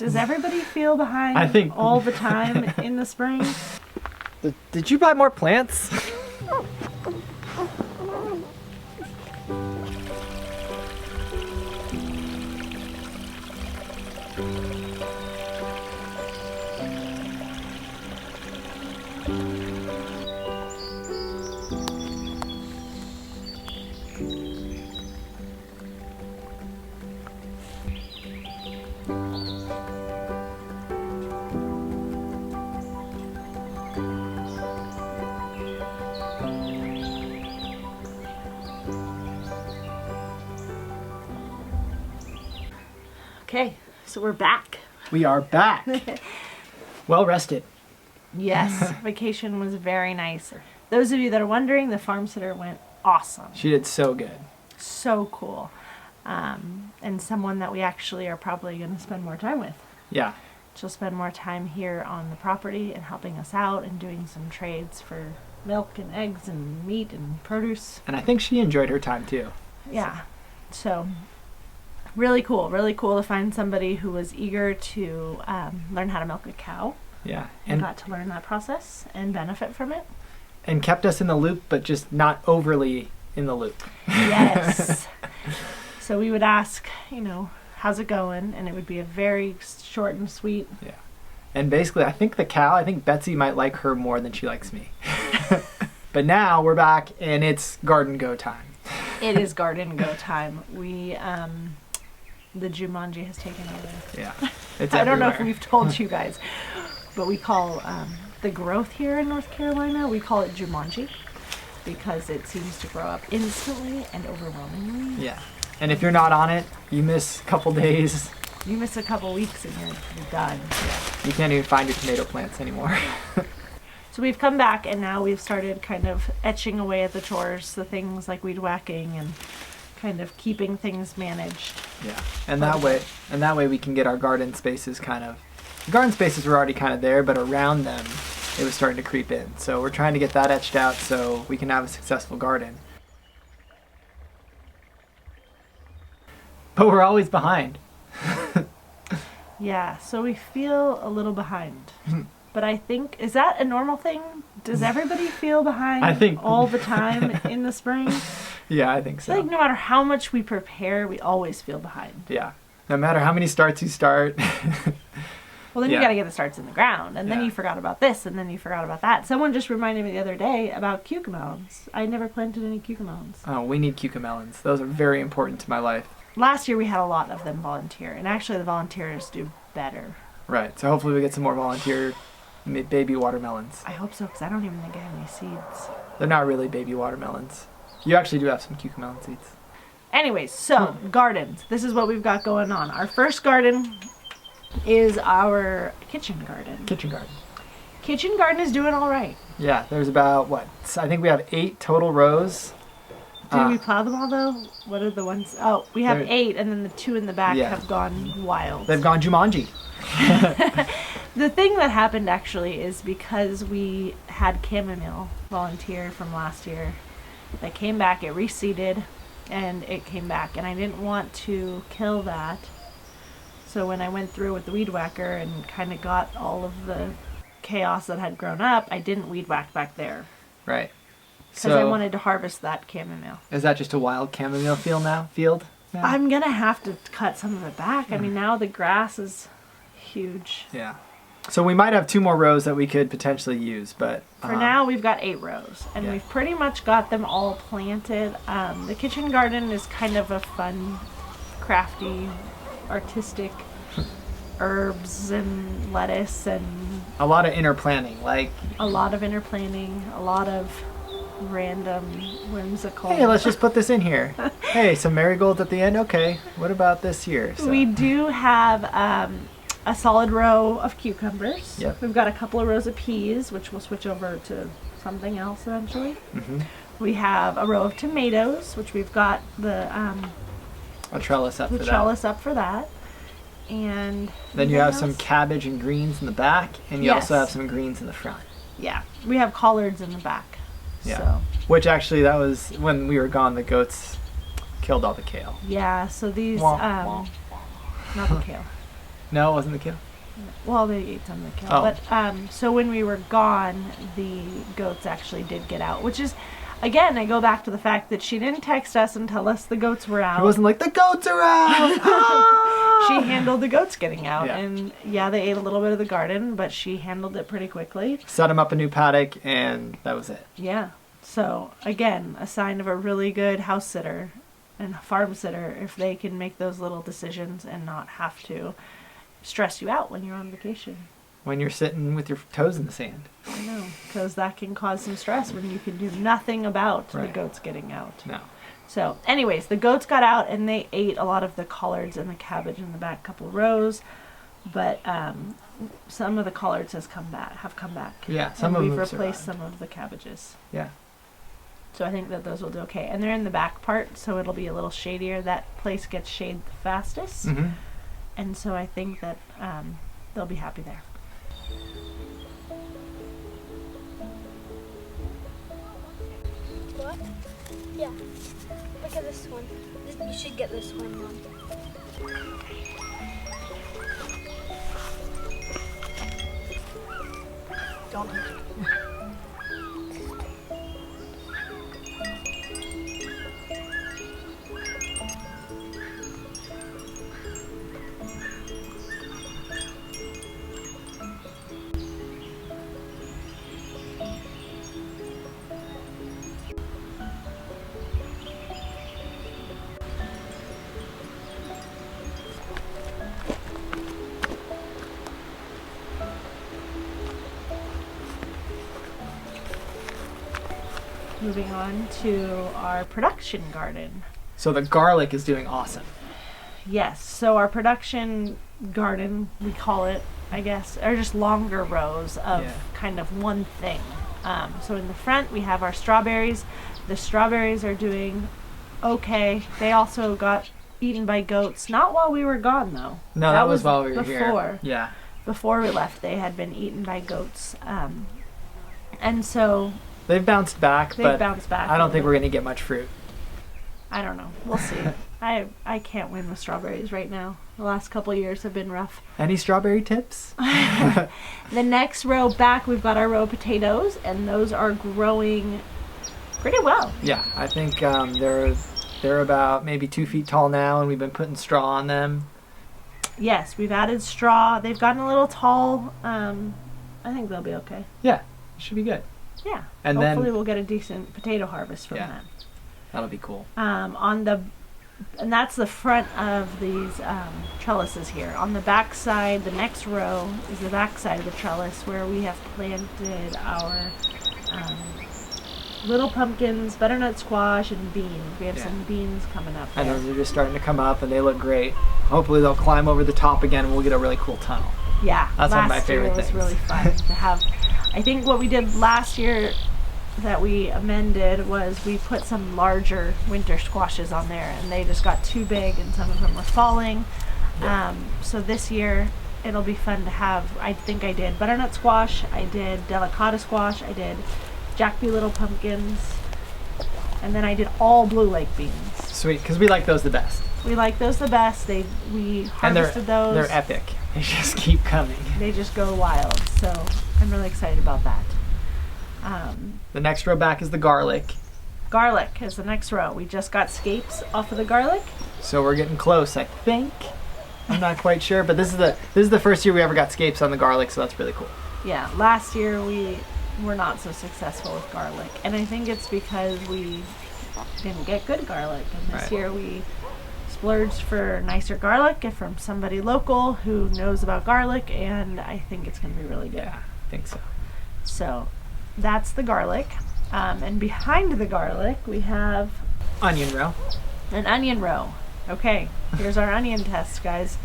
Does everybody feel behind I think all the time in the spring? Did you buy more plants? Okay, so we're back. We are back. Well rested. Yes, vacation was very nice. Those of you that are wondering, the farm sitter went awesome. She did so good. So cool. And someone that we actually are probably going to spend more time with. Yeah. She'll spend more time here on the property and helping us out and doing some trades for milk and eggs and meat and produce. And I think she enjoyed her time too. Yeah. So really cool to find somebody who was eager to learn how to milk a cow. Yeah. And got to learn that process and benefit from it. And kept us in the loop, but just not overly in the loop. Yes. So we would ask, how's it going? And it would be a very short and sweet. Yeah. And basically, I think Betsy might like her more than she likes me. But now we're back and it's garden go time. It is garden go time. We, the Jumanji has taken over. Yeah. It's I don't know everywhere. if we've told you guys, but we call the growth here in North Carolina, we call it Jumanji because it seems to grow up instantly and overwhelmingly. Yeah. And if you're not on it, you miss a couple days. You miss a couple weeks and you're done. Yeah. You can't even find your tomato plants anymore. So we've come back and now we've started kind of etching away at the chores, the things like weed whacking and kind of keeping things managed. Yeah. And that way we can get our garden spaces garden spaces were already kind of there, but around them it was starting to creep in. So we're trying to get that etched out so we can have a successful garden. But we're always behind. Yeah, so we feel a little behind. But I think, is that a normal thing? Does everybody feel behind all the time in the spring? Yeah, I think so. I feel like no matter how much we prepare, we always feel behind. Yeah. No matter how many starts you start. Well, then you got to get the starts in the ground, and then you forgot about this, and then you forgot about that. Someone just reminded me the other day about cucamelons. I never planted any cucamelons. Oh, we need cucamelons. Those are very important to my life. Last year we had a lot of them volunteer, and actually the volunteers do better. Right. So hopefully we get some more volunteer baby watermelons. I hope so, because I don't even think I have any seeds. They're not really baby watermelons. You actually do have some cucamelon seeds. Anyways, so gardens. This is what we've got going on. Our first garden is our kitchen garden. Kitchen garden. Kitchen garden is doing all right. Yeah, there's about, I think we have 8 total rows. Did we plow them all though? What are the ones? Oh, we have 8, and then the 2 in the back have gone wild. They've gone Jumanji. The thing that happened actually is because we had chamomile volunteer from last year. They came back, it reseeded, and it came back. And I didn't want to kill that. So when I went through with the weed whacker and kind of got all of the chaos that had grown up, I didn't weed whack back there. Right. Because I wanted to harvest that chamomile. Is that just a wild chamomile field now? I'm going to have to cut some of it back. I mean, now the grass is huge. Yeah. So we might have 2 more rows that we could potentially use, but... For now, we've got 8 rows, and we've pretty much got them all planted. The kitchen garden is kind of a fun, crafty, artistic herbs and lettuce and... A lot of interplanting, A lot of interplanting, a lot of random whimsical... Hey, let's just put this in here. Hey, some marigolds at the end? Okay, what about this here? So. We do have a solid row of cucumbers. Yep. We've got a couple of rows of peas, which we'll switch over to something else eventually. Mm-hmm. We have a row of tomatoes, which we've got the a trellis up for that. And then you have some cabbage and greens in the back, and you also have some greens in the front. Yeah, we have collards in the back. Yeah. So. Which actually, that was when we were gone, the goats killed all the kale. Yeah, so these, not the kale. No, it wasn't the kale. Well, they ate some of the kale. Oh. But so when we were gone, the goats actually did get out, which is, again, I go back to the fact that she didn't text us and tell us the goats were out. It wasn't like, the goats are out! Ah! She handled the goats getting out. Yeah. And yeah, they ate a little bit of the garden, but she handled it pretty quickly. Set them up a new paddock, and that was it. Yeah. So, again, a sign of a really good house sitter and farm sitter if they can make those little decisions and not have to stress you out when you're on vacation. When you're sitting with your toes in the sand. I know, because that can cause some stress when you can do nothing about the Right. goats getting out. No. So, anyways, the goats got out and they ate a lot of the collards and the cabbage in the back couple rows, but some of the collards have come back. Yeah, some and of them we've have replaced survived. some of the cabbages. Yeah. So I think that those will do okay. And they're in the back part, so it'll be a little shadier. That place gets shade the fastest. Mm-hmm. And so I think that they'll be happy there. What? Yeah. Look at this one. You should get this one, Mom. Don't hurt you. Moving on to our production garden. So the garlic is doing awesome. Yes, so our production garden, we call it, I guess, are just longer rows of Yeah. kind of one thing. So in the front, we have our strawberries. The strawberries are doing okay. They also got eaten by goats. Not while we were gone, though. No, that was while we were before. here. Yeah. Before we left, they had been eaten by goats. And so They've bounced back, they've but bounced back. I a don't think little we're going to get much fruit. I don't know. We'll see. I can't win with strawberries right now. The last couple years have been rough. Any strawberry tips? The next row back, we've got our row of potatoes, and those are growing pretty well. Yeah, I think they're about maybe 2 feet tall now, and we've been putting straw on them. Yes, we've added straw. They've gotten a little tall. I think they'll be okay. Yeah, it should be good. Yeah. And hopefully then we'll get a decent potato harvest from Yeah. that. that'll be cool. And that's the front of these trellises here. On the back side, the next row is the back side of the trellis where we have planted our little pumpkins, butternut squash, and beans. We have Yeah. some beans coming up And there. those are just starting to come up, and they look great. Hopefully they'll climb over the top again, and we'll get a really cool tunnel. Yeah, That's one of my last year favorite it was things. really fun to have. I think what we did last year that we amended was we put some larger winter squashes on there, and they just got too big, and some of them were falling. Yeah. So this year it'll be fun to have. I think I did butternut squash, I did delicata squash, I did Jack B. Little pumpkins, and then I did all blue lake beans. Sweet, because we like those the best. We like those the best. We And harvested those. they're epic. They just keep coming. They just go wild. So I'm really excited about that. The next row back is the garlic. Garlic is the next row. We just got scapes off of the garlic. So we're getting close, I think. I'm not quite sure, but this is the first year we ever got scapes on the garlic, so that's really cool. Yeah, last year we were not so successful with garlic, and I think it's because we didn't get good garlic. And this Right. year we splurged for nicer garlic from somebody local who knows about garlic, and I think it's going to be really good. Yeah, I think so. So that's the garlic. And behind the garlic, we have Onion row. an onion row. Okay, here's our onion test, guys.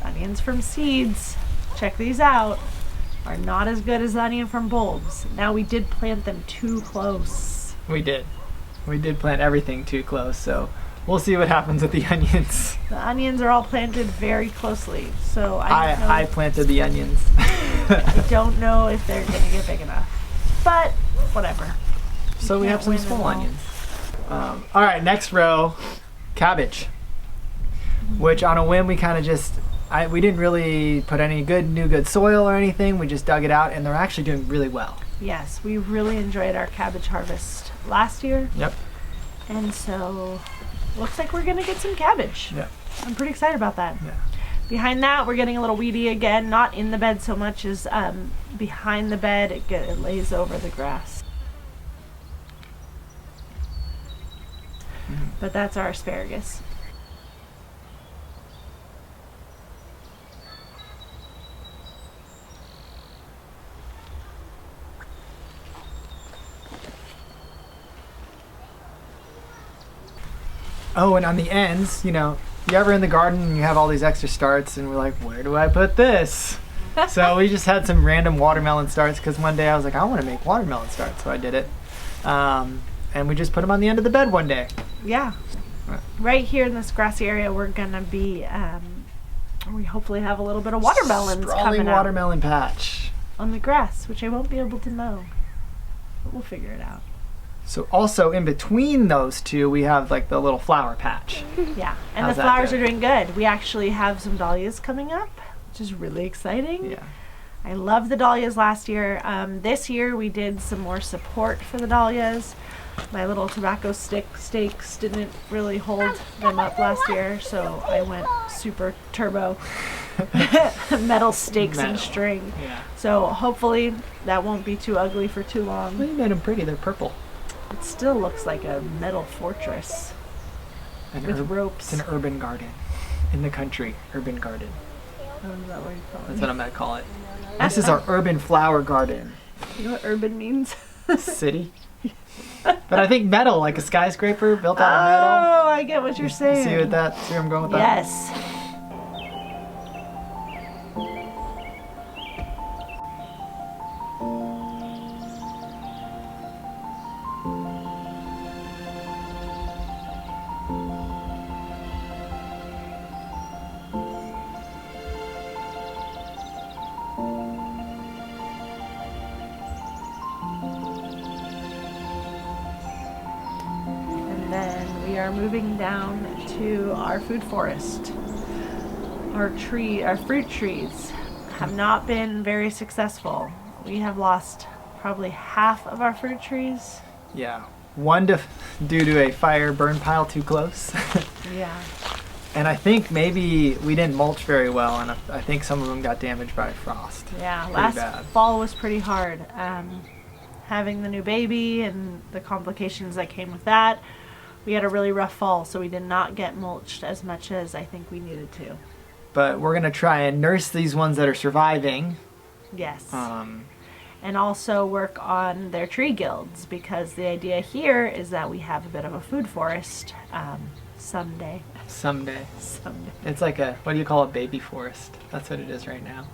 Onions from seeds, check these out, are not as good as the onion from bulbs. Now, we did plant them too close. We did. We did plant everything too close, so we'll see what happens with the onions. The onions are all planted very closely, so I don't know, I planted the onions. I don't know if they're going to get big enough. But, whatever. So we can't have some win them small all. onions. All right, next row, cabbage. Which on a whim we kind of just, we didn't really put any good soil or anything. We just dug it out, and they're actually doing really well. Yes, we really enjoyed our cabbage harvest last year. Yep. And so, looks like we're going to get some cabbage. Yeah. I'm pretty excited about that. Yeah. Behind that, we're getting a little weedy again. Not in the bed so much as behind the bed. It lays over the grass. But that's our asparagus. Oh, and on the ends, you know, you ever in the garden and you have all these extra starts and we're like, where do I put this? So we just had some random watermelon starts because one day I was like, I want to make watermelon starts, so I did it. And we just put them on the end of the bed one day. Yeah. Right here in this grassy area, we're going to be, we hopefully have a little bit of watermelons Sprawling coming out watermelon patch. on the grass, which I won't be able to mow. But we'll figure it out. So also in between those two, we have like the little flower patch. Yeah, and How's the that flowers doing? are doing good. We actually have some dahlias coming up, which is really exciting. Yeah. I loved the dahlias last year. This year we did some more support for the dahlias. My little tobacco stakes didn't really hold them up last year, so I went super turbo metal stakes and Metal. string. Yeah. So hopefully that won't be too ugly for too Well, long. you made them pretty. They're purple. It still looks like a metal fortress with ropes. It's an urban garden. In the country, urban garden. Oh, is that what you call That's it? what I'm going to call it. This is our urban flower garden. You know what urban means? City. But I think metal, like a skyscraper built out of metal. Oh, I get what you're saying. See where I'm going with that? Yes. And then we are moving down to our food forest. Our fruit trees have not been very successful. We have lost probably half of our fruit trees. Yeah. One due to a fire burn pile too close. Yeah. And I think maybe we didn't mulch very well, and I think some of them got damaged by frost. Yeah, Pretty last bad. fall was pretty hard. Having the new baby and the complications that came with that, we had a really rough fall, so we did not get mulched as much as I think we needed to. But we're going to try and nurse these ones that are surviving. Yes. Um, And also work on their tree guilds, because the idea here is that we have a bit of a food forest someday. someday. Someday. It's like what do you call a baby forest? That's what it is right now.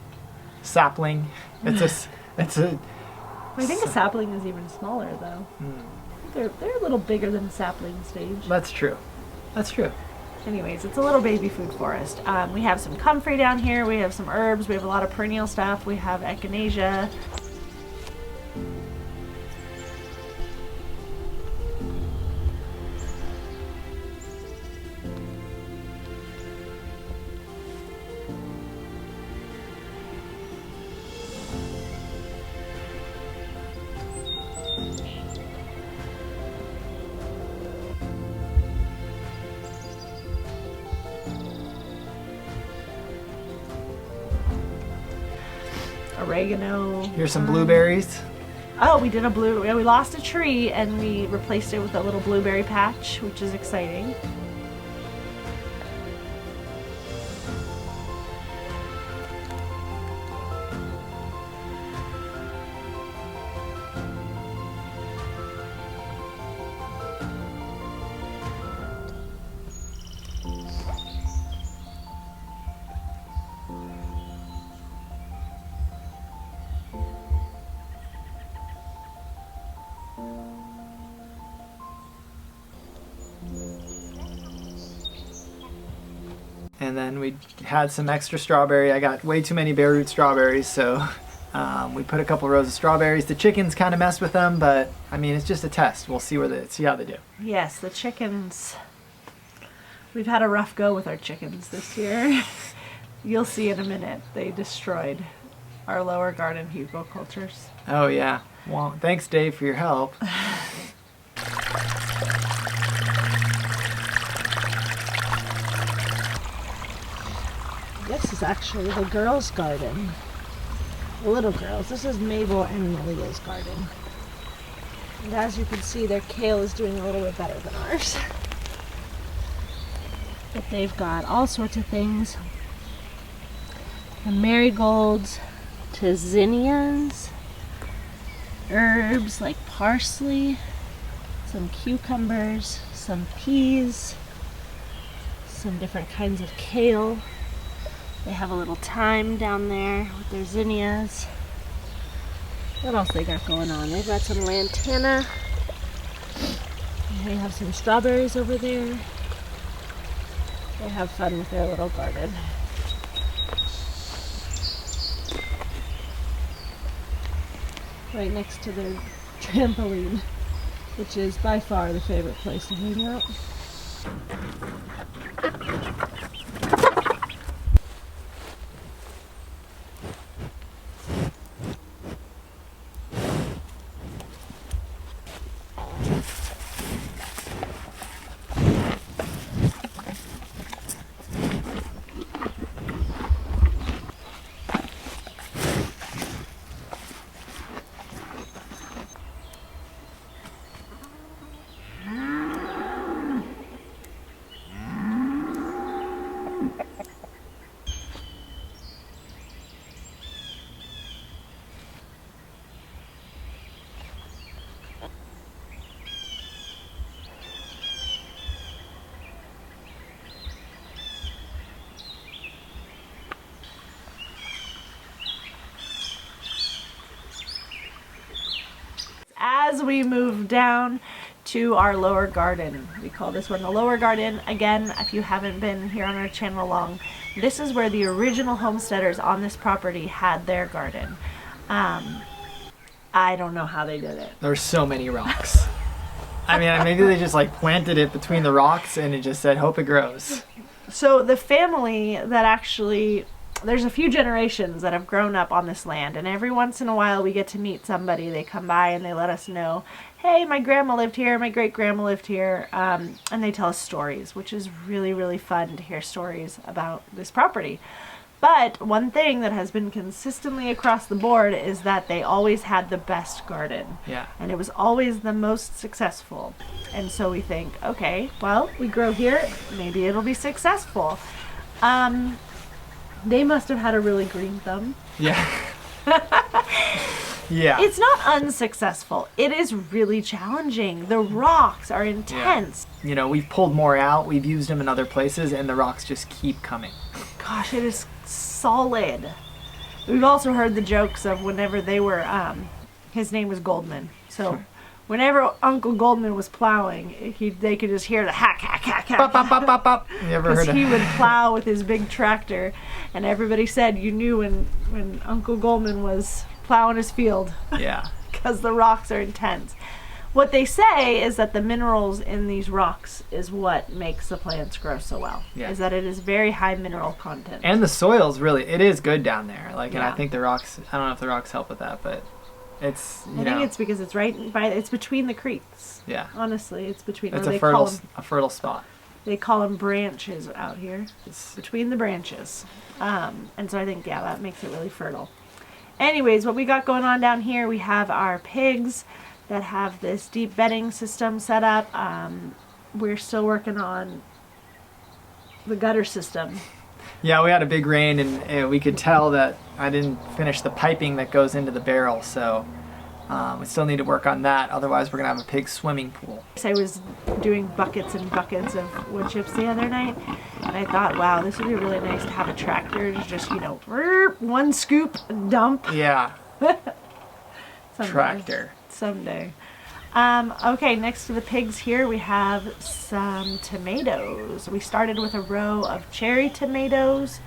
Sapling. It's a I think a sapling is even smaller, though. They're a little bigger than a sapling stage. That's true. That's true. Anyways, it's a little baby food forest. We have some comfrey down here. We have some herbs. We have a lot of perennial stuff. We have echinacea. Oregano. Here's some blueberries. Oh, we did we lost a tree and we replaced it with a little blueberry patch, which is exciting. And then we had some extra strawberry. I got way too many bare root strawberries, so we put a couple rows of strawberries. The chickens kind of messed with them, but I mean, it's just a test. We'll see how they do. Yes, the chickens. We've had a rough go with our chickens this year. You'll see in a minute. They destroyed our lower garden hugelkulturs. Oh yeah. Well, thanks Dave for your help. This is actually the girls' garden. The little girls. This is Mabel and Malia's garden. And as you can see, their kale is doing a little bit better than ours. But they've got all sorts of things. From marigolds to zinnias, herbs like parsley, some cucumbers, some peas, some different kinds of kale. They have a little thyme down there with their zinnias. What else they got going on? They've got some lantana. They have some strawberries over there. They have fun with their little garden. Right next to their trampoline, which is by far the favorite place to hang out. As we move down to our lower garden, we call this one the lower garden. Again, if you haven't been here on our channel long, this is where the original homesteaders on this property had their garden. I don't know how they did it. There's so many rocks. I mean, maybe they just like planted it between the rocks and it just said, hope it grows. So the family that actually, there's a few generations that have grown up on this land, and every once in a while we get to meet somebody. They come by and they let us know, hey, my grandma lived here, my great grandma lived here, and they tell us stories, which is really, really fun to hear stories about this property. But one thing that has been consistently across the board is that they always had the best garden. Yeah. And it was always the most successful. And so we think, okay, well, we grow here, maybe it'll be successful. They must have had a really green thumb. Yeah. Yeah. It's not unsuccessful. It is really challenging. The rocks are intense. Yeah. You know, we've pulled more out, we've used them in other places, and the rocks just keep coming. Gosh, it is solid. We've also heard the jokes of whenever they were, his name was Goldman. So whenever Uncle Goldman was plowing, they could just hear the hack, hack, hack, hack. Bop, bop, bop, bop, bop. You ever heard Because of he would plow with his big tractor, and everybody said you knew when Uncle Goldman was plowing his field. Yeah. Because the rocks are intense. What they say is that the minerals in these rocks is what makes the plants grow so well. Yeah. Is that it is very high mineral content. And the soil's really, it is good down there. Like, and Yeah. I think the rocks, I don't know if the rocks help with that, but it's, I think it's because it's it's between the creeks. yeah. Honestly, it's between. It's or a they call fertile spot. They call them branches out here. It's, Between the branches. And so I think, yeah, that makes it really fertile. Anyways, what we got going on down here, we have our pigs that have this deep bedding system set up. We're still working on the gutter system. yeah, we had a big rain and we could tell that I didn't finish the piping that goes into the barrel, so we still need to work on that. Otherwise, we're going to have a pig swimming pool. I was doing buckets and buckets of wood chips the other night, and I thought, wow, this would be really nice to have a tractor to just, one scoop, dump. Yeah. Someday. Tractor. Someday. Okay, next to the pigs here we have some tomatoes. We started with a row of cherry tomatoes,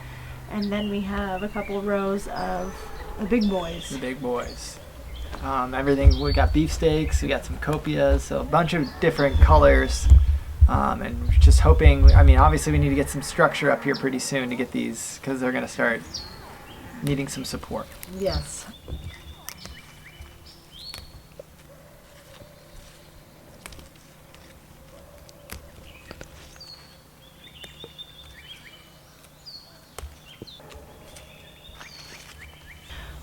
and then we have a couple rows of the big boys. The big boys. Everything, we got beefsteaks, we got some copias, so a bunch of different colors And just hoping, I mean, obviously we need to get some structure up here pretty soon to get these, because they're going to start needing some support. Yes.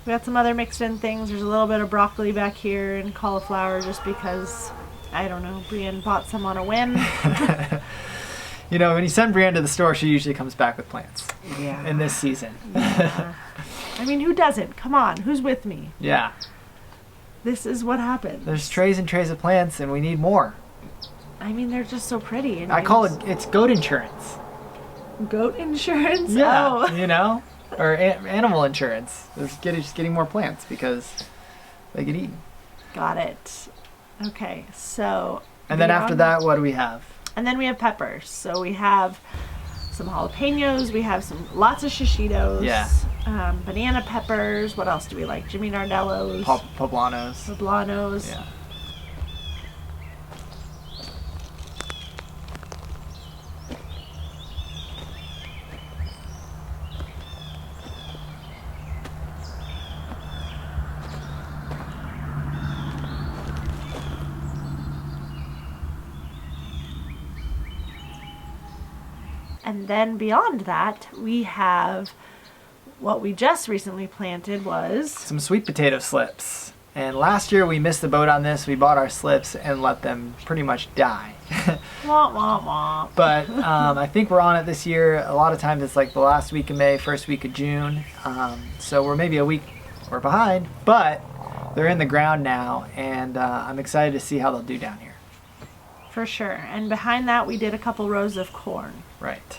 We got some other mixed in things. There's a little bit of broccoli back here and cauliflower just because, I don't know, Brienne bought some on a whim. You know, when you send Brienne to the store, she usually comes back with plants. Yeah. In this season. Yeah. I mean, who doesn't? Come on, who's with me? Yeah. This is what happens. There's trays and trays of plants, and we need more. I mean, they're just so pretty. And I call it's goat insurance. goat insurance? Yeah, Oh. you know? Or animal insurance. Just getting more plants because they get eaten. Got it. Okay, so... And then after that, what do we have? And then we have peppers. So we have some jalapenos. We have lots of shishitos. Yeah. Banana peppers. What else do we like? Jimmy Nardellos. Poblanos. Poblanos. Yeah. And then beyond that, we have what we just recently planted was... Some sweet potato slips. And last year we missed the boat on this. We bought our slips and let them pretty much die. Wah, wah, wah. But I think we're on it this year. A lot of times it's like the last week of May, first week of June. So we're maybe a week or behind, but they're in the ground now, and I'm excited to see how they'll do down here. For sure. And behind that, we did a couple rows of corn. Right.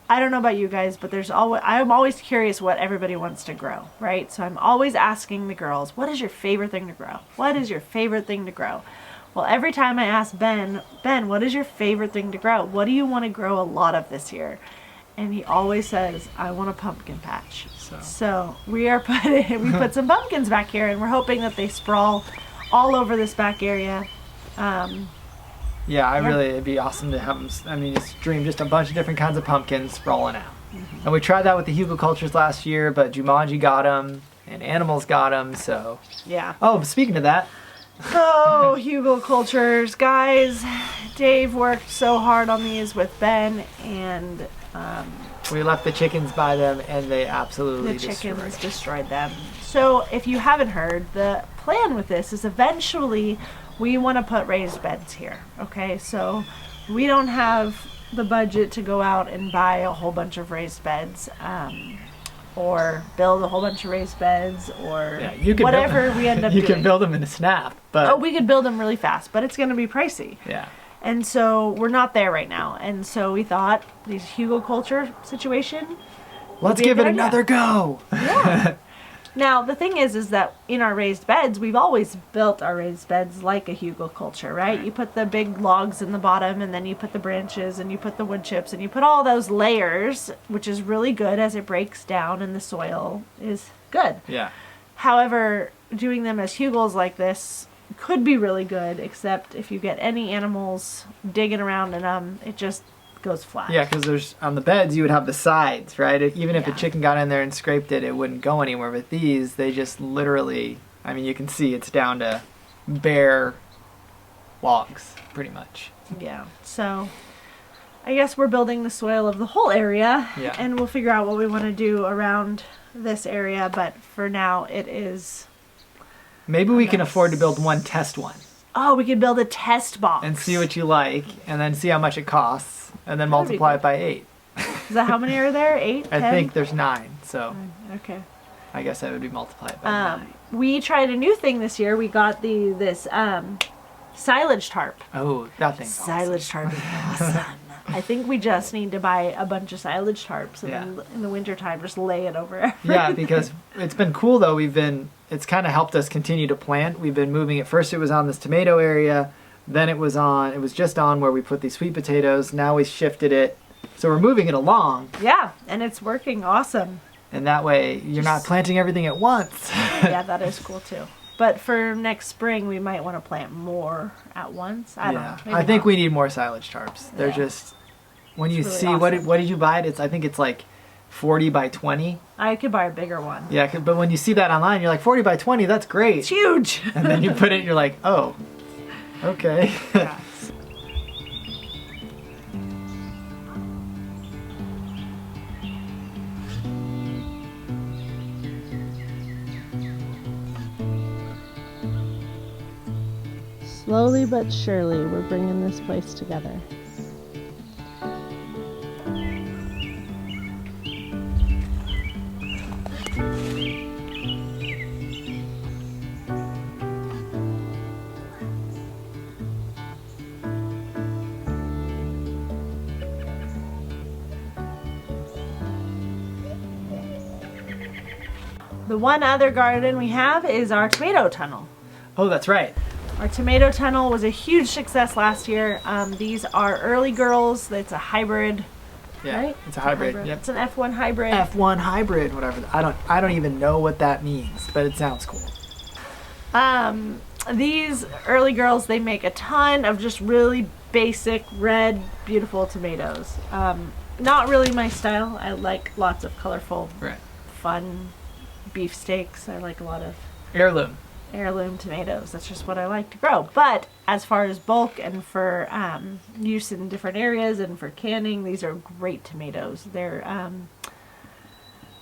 I don't know about you guys, but I'm always curious what everybody wants to grow, right? So I'm always asking the girls, what is your favorite thing to grow? What is your favorite thing to grow? Well, every time I ask Ben, what is your favorite thing to grow? What do you want to grow a lot of this year? And he always says, I want a pumpkin patch. So we put some pumpkins back here, and we're hoping that they sprawl all over this back area. Yeah, it'd be awesome to have them, just dream just a bunch of different kinds of pumpkins sprawling out. Mm-hmm. And we tried that with the hugelkulturs last year, but Jumanji got them, and animals got them, so. Yeah. Oh, speaking of that. Oh, hugelkulturs, guys. Dave worked so hard on these with Ben, and we left the chickens by them, and they absolutely destroyed them. So if you haven't heard, the plan with this is eventually we want to put raised beds here. Okay, so we don't have the budget to go out and buy a whole bunch of raised beds, or build a whole bunch of raised beds, or whatever we end up doing. You can build them in a snap, but we could build them really fast, but it's going to be pricey. Yeah. And so we're not there right now. And so we thought, this hugelkultur situation, let's give it another go. Yeah. Now, the thing is that in our raised beds, we've always built our raised beds like a hugelkultur, right? You put the big logs in the bottom, and then you put the branches, and you put the wood chips, and you put all those layers, which is really good as it breaks down and the soil is good. Yeah. However, doing them as hugels like this could be really good, except if you get any animals digging around in them, it just goes flat. Yeah, because there's on the beds you would have the sides, right? Even if a chicken got in there and scraped it, it wouldn't go anywhere. With these, they just literally, you can see it's down to bare logs, pretty much. Yeah, so I guess we're building the soil of the whole area, and we'll figure out what we want to do around this area, but for now it is... Maybe we can afford to build one test one. Oh, we could build a test box. And see what you like, and then see how much it costs. And then multiply it by 8. Is that how many are there? 8? 10? I think there's 9, so. Okay. I guess that would be multiplied by 9. We tried a new thing this year. We got this silage tarp. Oh, that thing's silage tarp is awesome. I think we just need to buy a bunch of silage tarps and then in the wintertime just lay it over everything. Yeah, because it's been cool though. It's kind of helped us continue to plant. We've been moving it. First it was on this tomato area. Then it was just on where we put these sweet potatoes. Now we shifted it So we're moving it along, Yeah, and it's working awesome. and that way you're not planting everything at once. Yeah, that is cool too. But for next spring, we might want to plant more at once. I don't know. Maybe I think not. we need more silage tarps. They're Yeah. just, when you really see, awesome. what did you buy it? I think it's like 40 by 20. I could buy a bigger one. Yeah, but when you see that online, you're like, 40 by 20, that's It's great. huge. And then you put it and you're like, oh, okay. Yeah. Slowly but surely, we're bringing this place together. The one other garden we have is our tomato tunnel. Oh, that's right. Our tomato tunnel was a huge success last year. These are early girls. It's a hybrid, Yeah, right? it's a hybrid. Yep. It's an F1 hybrid. F1 hybrid, whatever. I don't even know what that means, but it sounds cool. These early girls, they make a ton of just really basic red, beautiful tomatoes. Not really my style. I like lots of colorful, Right. fun beefsteaks. I like a lot of Heirloom. tomatoes. That's just what I like to grow. But as far as bulk and for use in different areas and for canning, these are great tomatoes. They're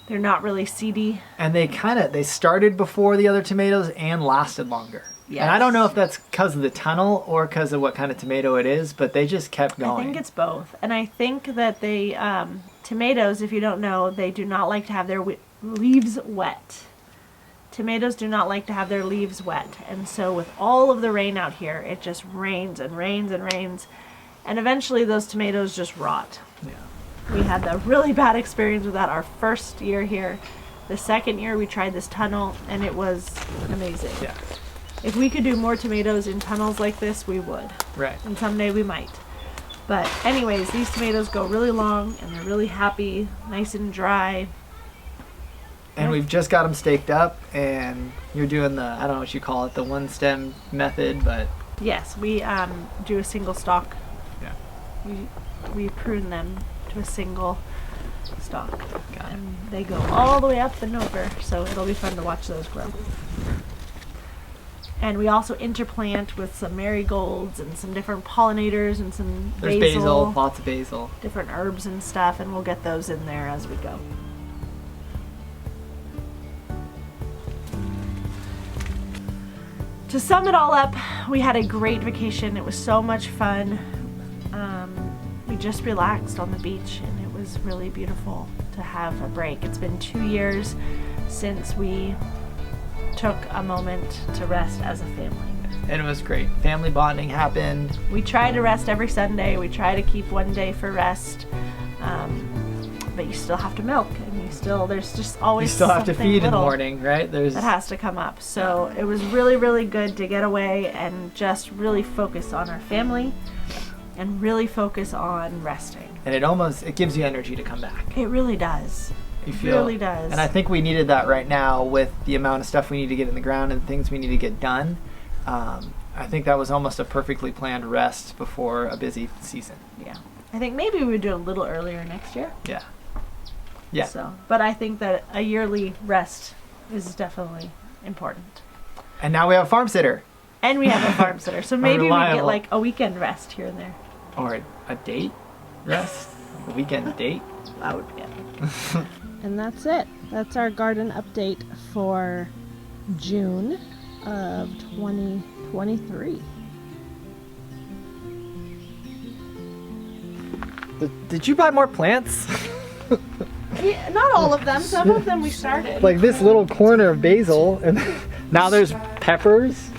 not really seedy. And they started before the other tomatoes and lasted longer. Yes. And I don't know if that's because of the tunnel or because of what kind of tomato it is, but they just kept going. I think it's both. And I think that they, tomatoes, if you don't know, they do not like to have their leaves wet. Tomatoes do not like to have their leaves wet. And so with all of the rain out here, it just rains and rains and rains. And eventually those tomatoes just rot. Yeah. We had a really bad experience with that our first year here. The second year we tried this tunnel and it was amazing. Yeah. If we could do more tomatoes in tunnels like this, we would. Right. And someday we might. But anyways, these tomatoes go really long and they're really happy, nice and dry. And we've just got them staked up, and you're doing the, I don't know what you call it, the one stem method, but Yes, we do a single stalk. yeah. We prune them to a single stalk. Got it. And they go all the way up and over, so it'll be fun to watch those grow. And we also interplant with some marigolds and some different pollinators and some There's basil, lots of basil. different herbs and stuff, and we'll get those in there as we go. To sum it all up, we had a great vacation. It was so much fun. We just relaxed on the beach, and it was really beautiful to have a break. It's been 2 years since we took a moment to rest as a family. And it was great. Family bonding happened. We try to rest every Sunday. We try to keep one day for rest. But you still have to milk, and there's just always You still have to something feed in the little morning, right? There's that has to come up. So it was really, really good to get away and just really focus on our family and really focus on resting. and it gives you energy to come back. It really does. You It feel, really does. And I think we needed that right now with the amount of stuff we need to get in the ground and things we need to get done. I think that was almost a perfectly planned rest before a busy season. Yeah. I think maybe we would do it a little earlier next year. Yeah. Yeah. So, but I think that a yearly rest is definitely important. And now we have a farm sitter. And we have a farm sitter, so maybe we get Reliable. like a weekend rest here and there. Or a date rest. A weekend date. That would be it. And that's it. That's our garden update for June of 2023. Did you buy more plants? Yeah, not all of them. Some of them we started. Like this little corner of basil, and now there's peppers,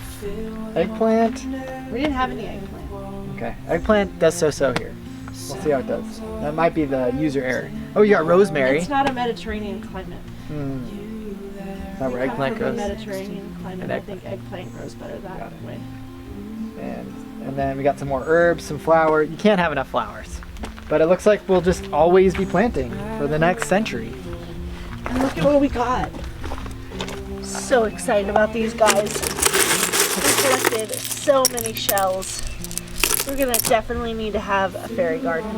eggplant. We didn't have any eggplant. Okay, eggplant does so here. We'll see how it does. That might be the user error. Oh, you got rosemary. It's not a Mediterranean climate. Is that where Come eggplant from a grows? Mediterranean climate. And I think eggplant grows better Got that it. way. And then we got some more herbs, some flower. You can't have enough flowers. But it looks like we'll just always be planting for the next century. And look at what we got. So excited about these guys. We collected so many shells. We're gonna definitely need to have a fairy garden.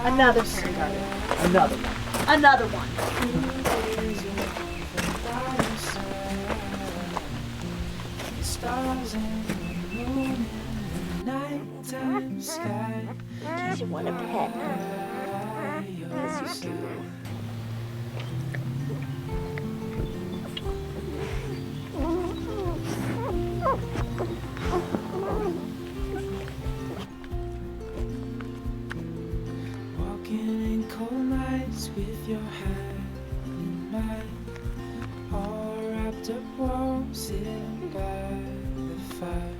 Another fairy garden. Another one. Another one. Do you want a pet? Yes, you do. Walking in cold nights with your hand in mine, all wrapped up warm, sitting by the fire.